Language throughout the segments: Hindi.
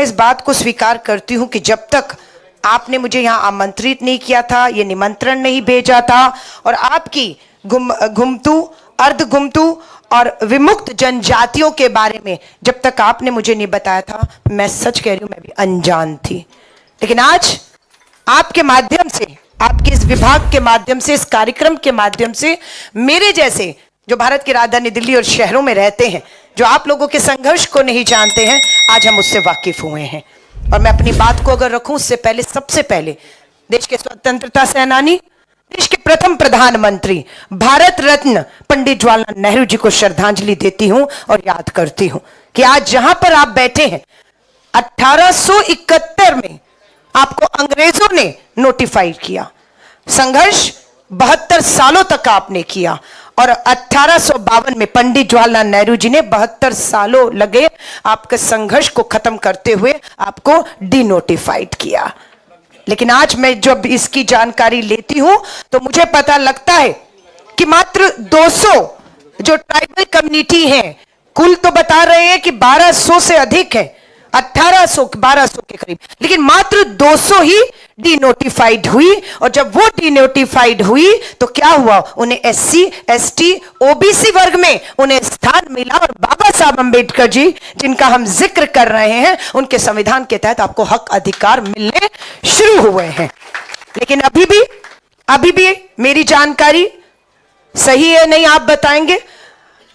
इस बात को स्वीकार करती हूं कि जब तक आपने मुझे यहां आमंत्रित नहीं किया था, ये निमंत्रण नहीं भेजा था, और आपकी घुमतू, अर्धघुमतू और विमुक्त जनजातियों के बारे में जब तक आपने मुझे नहीं बताया था, मैं सच कह रही हूं, मैं भी अनजान थी। लेकिन आज आपके माध्यम से, आपके इस विभाग के माध्यम से, इस कार्यक्रम के माध्यम से, मेरे जैसे जो भारत की राजधानी दिल्ली और शहरों में रहते हैं, जो आप लोगों के संघर्ष को नहीं जानते हैं, आज हम उससे वाकिफ हुए हैं। और मैं अपनी बात को अगर रखूं, उससे पहले, सबसे पहले देश के स्वतंत्रता सेनानी, देश के प्रथम प्रधानमंत्री, भारत रत्न पंडित जवाहरलाल नेहरू जी को श्रद्धांजलि देती हूं और याद करती हूं कि आज जहां पर आप बैठे हैं, 1871 में आपको अंग्रेजों ने नोटिफाइड किया। संघर्ष 72 सालों तक आपने किया और 1852 में पंडित जवाहरलाल नेहरू जी ने 72 सालों लगे आपके संघर्ष को खत्म करते हुए आपको डिनोटिफाइड किया। लेकिन आज मैं जब इसकी जानकारी लेती हूं तो मुझे पता लगता है कि मात्र 200 जो ट्राइबल कम्युनिटी है, कुल तो बता रहे हैं कि 1200 से अधिक है, 1200 के करीब, लेकिन मात्र 200 ही डिनोटिफाइड हुई। और जब वो डिनोटिफाइड हुई तो क्या हुआ, उन्हें SC, ST, OBC वर्ग में उन्हें स्थान मिला और बाबा साहब अंबेडकर जी, जिनका हम जिक्र कर रहे हैं, उनके संविधान के तहत आपको हक अधिकार मिलने शुरू हुए हैं। लेकिन अभी भी मेरी जानकारी सही है नहीं, आप बताएंगे,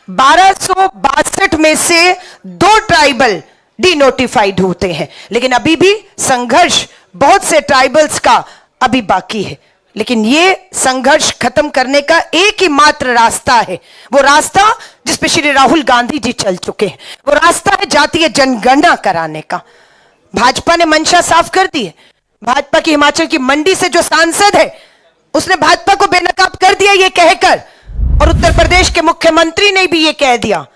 1262 में से 2 ट्राइबल डिनोटिफाइड होते हैं। लेकिन अभी भी संघर्ष बहुत से ट्राइबल्स का अभी बाकी है। लेकिन ये संघर्ष खत्म करने का एक ही मात्र रास्ता है, वो रास्ता जिस पे श्री राहुल गांधी जी चल चुके हैं, वो रास्ता है जातीय जनगणना कराने का। भाजपा ने मंशा साफ कर दी है। भाजपा की हिमाचल की मंडी से जो सांसद है, उसने भाजपा को बेनकाब कर दिया ये कहकर, और उत्तर प्रदेश के मुख्यमंत्री ने भी ये कह दिया।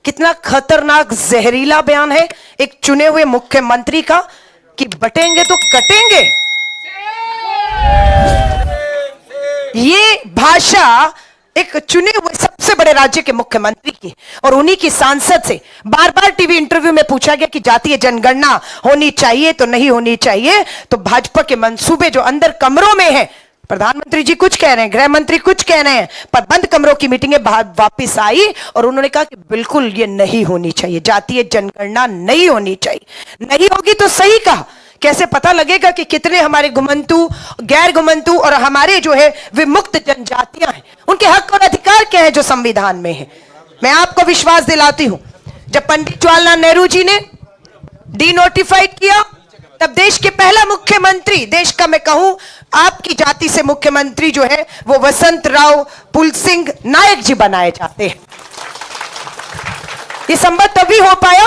कितना खतरनाक जहरीला बयान है एक चुने हुए मुख्यमंत्री का कि बटेंगे तो कटेंगे। ये भाषा एक चुने हुए सबसे बड़े राज्य के मुख्यमंत्री की और उन्हीं की सांसद से बार बार टीवी इंटरव्यू में पूछा गया कि जातीय जनगणना होनी चाहिए तो नहीं होनी चाहिए, तो भाजपा के मंसूबे जो अंदर कमरों में है, प्रधानमंत्री जी कुछ कह रहे हैं, गृह मंत्री कुछ कह रहे हैं, पर बंद कमरों की मीटिंगें वापस आई और उन्होंने कहा कि बिल्कुल ये नहीं होनी चाहिए, जातीय जनगणना नहीं होनी चाहिए। नहीं होगी तो सही कहा, कैसे पता लगेगा कि कितने हमारे घुमंतू, गैर घुमंतू और हमारे जो है विमुक्त जनजातियां हैं, उनके हक और अधिकार क्या है जो संविधान में है। मैं आपको विश्वास दिलाती हूं, जब पंडित जवाहरलाल नेहरू जी ने डिनोटिफाइड किया, तब देश के पहला मुख्यमंत्री, देश का मैं कहूं आपकी जाति से मुख्यमंत्री जो है वो वसंत राव पुलसिंह नायक जी बनाए जाते हैं। ये संभव तभी हो पाया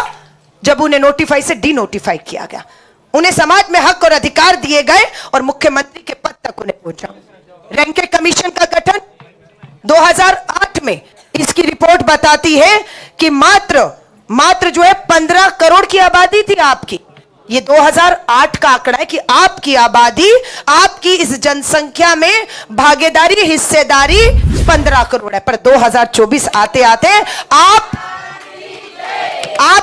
जब उन्हें नोटिफाई से डिनोटिफाई किया गया, उन्हें समाज में हक और अधिकार दिए गए और मुख्यमंत्री के पद तक उन्हें पहुंचा। रैंके कमीशन का गठन 2008 में, इसकी रिपोर्ट बताती है कि मात्र जो है 15 करोड़ की आबादी थी आपकी। ये 2008 का आंकड़ा है कि आपकी आबादी, आपकी इस जनसंख्या में भागीदारी, हिस्सेदारी 15 करोड़ है, पर 2024 आते आते आप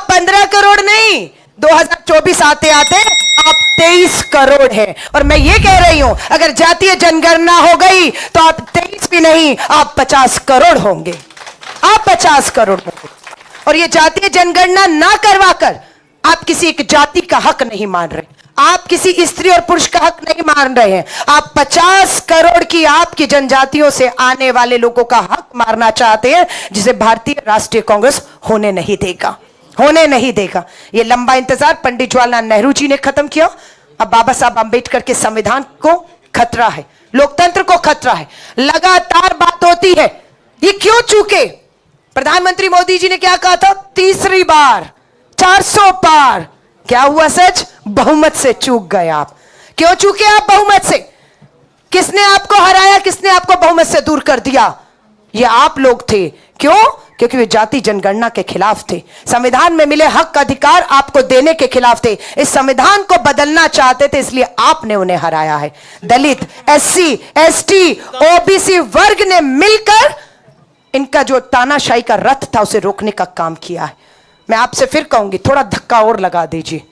15 करोड़ नहीं, 2024 आते आते आप 23 करोड़ हैं। और मैं ये कह रही हूं, अगर जातीय जनगणना हो गई तो आप 23 भी नहीं, आप 50 करोड़ होंगे, आप 50 करोड़ होंगे। और ये जातीय जनगणना ना करवाकर आप किसी एक जाति का हक नहीं मान रहे, आप किसी स्त्री और पुरुष का हक नहीं मान रहे हैं, आप 50 करोड़ की आपकी जनजातियों से आने वाले लोगों का हक मारना चाहते हैं, जिसे भारतीय राष्ट्रीय कांग्रेस होने नहीं देगा, होने नहीं देगा। ये लंबा इंतजार पंडित जवाहरलाल नेहरू जी ने खत्म किया, अब बाबा साहब अंबेडकर के संविधान को खतरा है, लोकतंत्र को खतरा है। लगातार बात होती है ये क्यों चूके, प्रधानमंत्री मोदी जी ने क्या कहा था, तीसरी बार 400 पार, क्या हुआ सच, बहुमत से चूक गए आप। क्यों चूके आप बहुमत से, किसने आपको हराया, किसने आपको बहुमत से दूर कर दिया, ये आप लोग थे। क्यों, क्योंकि वे जाति जनगणना के खिलाफ थे, संविधान में मिले हक अधिकार आपको देने के खिलाफ थे, इस संविधान को बदलना चाहते थे, इसलिए आपने उन्हें हराया है। दलित, SC, ST, OBC वर्ग ने मिलकर इनका जो तानाशाही का रथ था उसे रोकने का काम किया है। मैं आपसे फिर कहूंगी, थोड़ा धक्का और लगा दीजिए,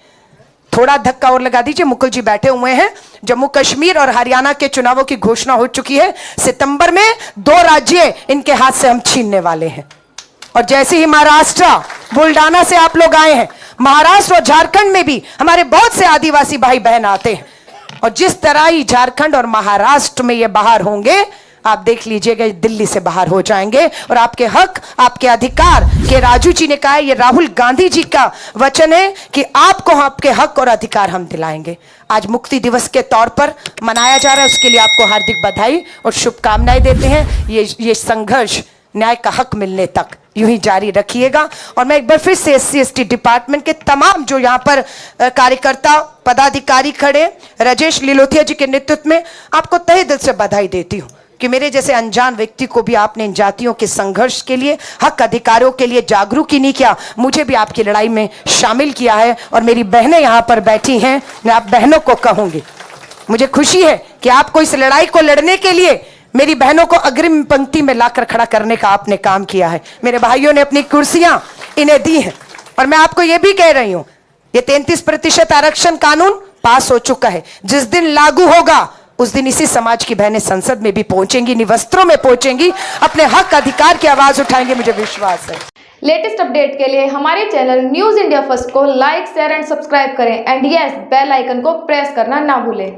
थोड़ा धक्का और लगा दीजिए, मुकुल जी बैठे हुए हैं। जम्मू कश्मीर और हरियाणा के चुनावों की घोषणा हो चुकी है। सितंबर में 2 राज्य इनके हाथ से हम छीनने वाले हैं। और जैसे ही महाराष्ट्र, बुल्डाना से आप लोग आए हैं, महाराष्ट्र और झारखंड में भी हमारे बहुत से आदिवासी भाई बहन आते हैं। और जिस तरह ही झारखंड और महाराष्ट्र में ये बाहर होंगे, आप देख लीजिएगा दिल्ली से बाहर हो जाएंगे। और आपके हक, आपके अधिकार, के राजू जी ने कहा है, ये राहुल गांधी जी का वचन है कि आपको आपके हक और अधिकार हम दिलाएंगे। आज मुक्ति दिवस के तौर पर मनाया जा रहा है, उसके लिए आपको हार्दिक बधाई और शुभकामनाएं देते हैं। ये संघर्ष न्याय का हक मिलने तक यूं ही जारी रखिएगा। और मैं एक बार फिर से SC/ST डिपार्टमेंट के तमाम जो यहाँ पर कार्यकर्ता पदाधिकारी खड़े, राजेश लिलोथिया जी के नेतृत्व में, आपको तहे दिल से बधाई देती हूँ कि मेरे जैसे अनजान व्यक्ति को भी आपने इन जातियों के संघर्ष के लिए, हक अधिकारों के लिए जागरूक ही नहीं किया, मुझे भी आपकी लड़ाई में शामिल किया है। और मेरी बहनें यहाँ पर बैठी हैं, मैं आप बहनों को कहूंगी, मुझे खुशी है कि आपको इस लड़ाई को लड़ने के लिए मेरी बहनों को अग्रिम पंक्ति में लाकर खड़ा करने का आपने काम किया है। मेरे भाइयों ने अपनी कुर्सियां इन्हें दी हैं। और मैं आपको यह भी कह रही हूं, ये 33% आरक्षण कानून पास हो चुका है। जिस दिन लागू होगा उस दिन इसी समाज की बहनें संसद में भी पहुंचेंगी, निवस्त्रों में पहुंचेंगी, अपने हक अधिकार की आवाज उठाएंगे, मुझे विश्वास है। लेटेस्ट अपडेट के लिए हमारे चैनल न्यूज इंडिया फर्स्ट को लाइक, शेयर एंड सब्सक्राइब करें। एंड यस, बेल आइकन को प्रेस करना ना भूलें।